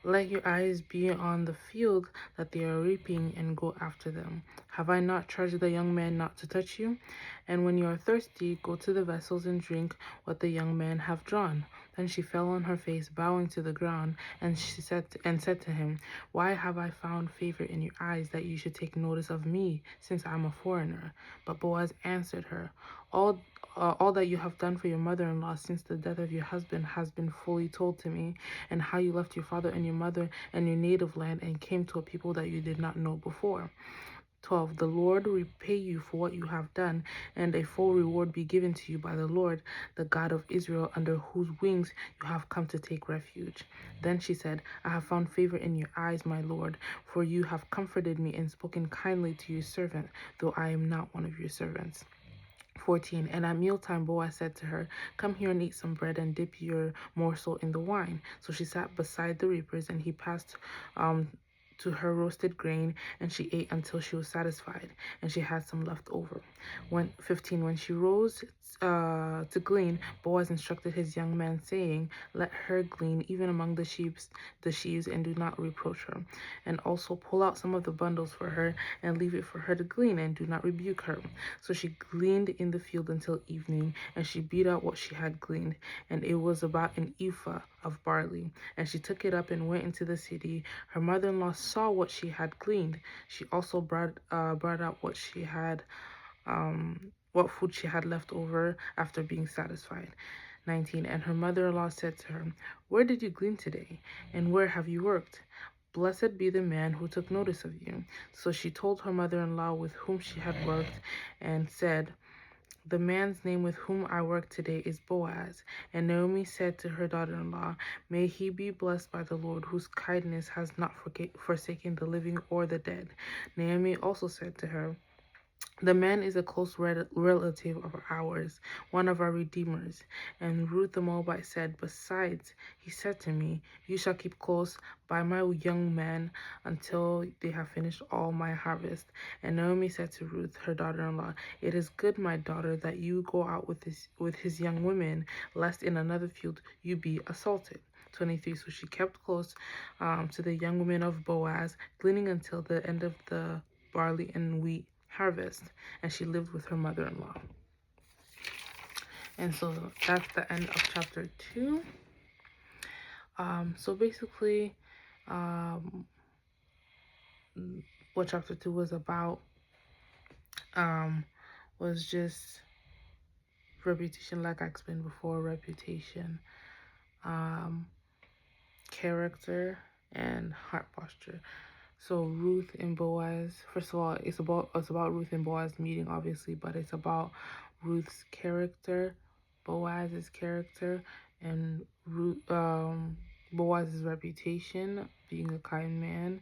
Let your eyes be on the field that they are reaping, and go after them. Have I not charged the young men not to touch you? And when you are thirsty, go to the vessels and drink what the young men have drawn. Then she fell on her face, bowing to the ground, and said to him, Why have I found favor in your eyes, that you should take notice of me, since I am a foreigner? But Boaz answered her, All all that you have done for your mother-in-law since the death of your husband has been fully told to me, and how you left your father and your mother and your native land and came to a people that you did not know before. 12. The Lord repay you for what you have done, and a full reward be given to you by the Lord, the God of Israel, under whose wings you have come to take refuge. Then she said, I have found favor in your eyes, my Lord, for you have comforted me and spoken kindly to your servant, though I am not one of your servants. 14. And at mealtime Boaz said to her, Come here and eat some bread and dip your morsel in the wine. So she sat beside the reapers, and he passed um, to her roasted grain, and she ate until she was satisfied, and she had some left over. 15. When she rose to glean, Boaz instructed his young man, saying, Let her glean even among the sheaves, and do not reproach her. And also pull out some of the bundles for her, and leave it for her to glean, and do not rebuke her. So she gleaned in the field until evening, and she beat out what she had gleaned, and it was about an ephah of barley. And she took it up and went into the city. Her mother-in-law saw what she had gleaned. She also brought out what food she had left over after being satisfied. 19. And her mother-in-law said to her, Where did you glean today? And where have you worked? Blessed be the man who took notice of you. So she told her mother-in-law with whom she had worked, and said, The man's name with whom I work today is Boaz. And Naomi said to her daughter-in-law, May he be blessed by the Lord, whose kindness has not forsaken the living or the dead. Naomi also said to her, The man is a close relative of ours, one of our redeemers. And Ruth the Moabite said, Besides, he said to me, You shall keep close by my young men until they have finished all my harvest. And Naomi said to Ruth, her daughter-in-law, It is good, my daughter, that you go out with his young women, lest in another field you be assaulted. 23. So she kept close to the young women of Boaz, gleaning until the end of the barley and wheat harvest, and she lived with her mother-in-law. And so that's the end of chapter 2. So basically, um, what chapter 2 was about was just reputation, like I explained before, reputation, um, character, and heart posture. So Ruth and Boaz, first of all, it's about Ruth and Boaz meeting, obviously, but it's about Ruth's character, Boaz's character, and Boaz's reputation, being a kind man,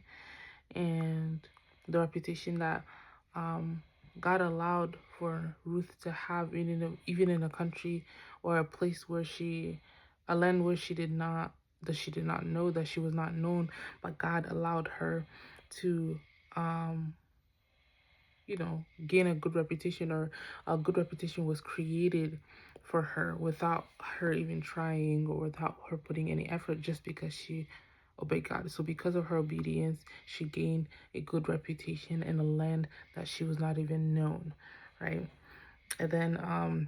and the reputation that God allowed for Ruth to have, even in a country or a place where a land where she did not know, that she was not known, but God allowed her to gain a good reputation, or a good reputation was created for her without her even trying, or without her putting any effort, just because she obeyed God. So because of her obedience, she gained a good reputation in a land that she was not even known, right? And then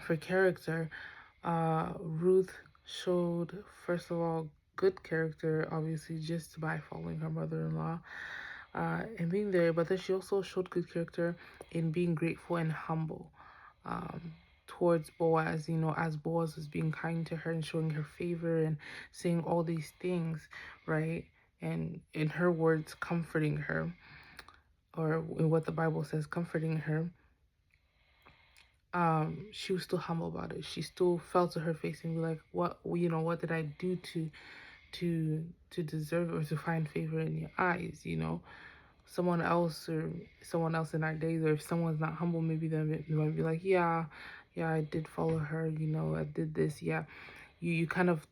for character, Ruth showed, first of all, good character, obviously, just by following her mother-in-law and being there. But then she also showed good character in being grateful and humble towards Boaz, as Boaz was being kind to her and showing her favor and saying all these things, right? And in her words, comforting her, or in what the Bible says, comforting her. She was still humble about it. She still fell to her face and be like, what did I do to deserve or to find favor in your eyes? Someone else, or someone else in our days, or if someone's not humble, maybe they might be like, yeah, I did follow her, I did this. Yeah, you kind of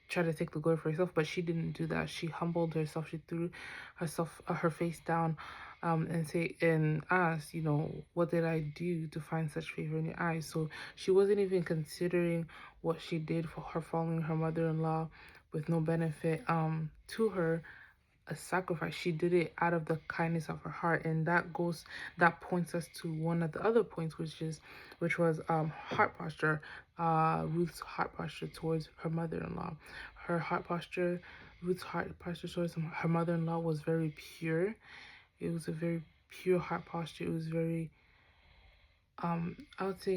try to take the glory for herself, but she didn't do that. She humbled herself. She threw her face down, and asked, what did I do to find such favor in your eyes? So she wasn't even considering what she did for her following her mother-in-law, with no benefit to her, a sacrifice. She did it out of the kindness of her heart, and that points us to one of the other points, which was heart posture. Ruth's heart posture towards her mother-in-law. Her heart posture, Ruth's heart posture towards her mother-in-law was very pure. It was a very pure heart posture. It was very I would say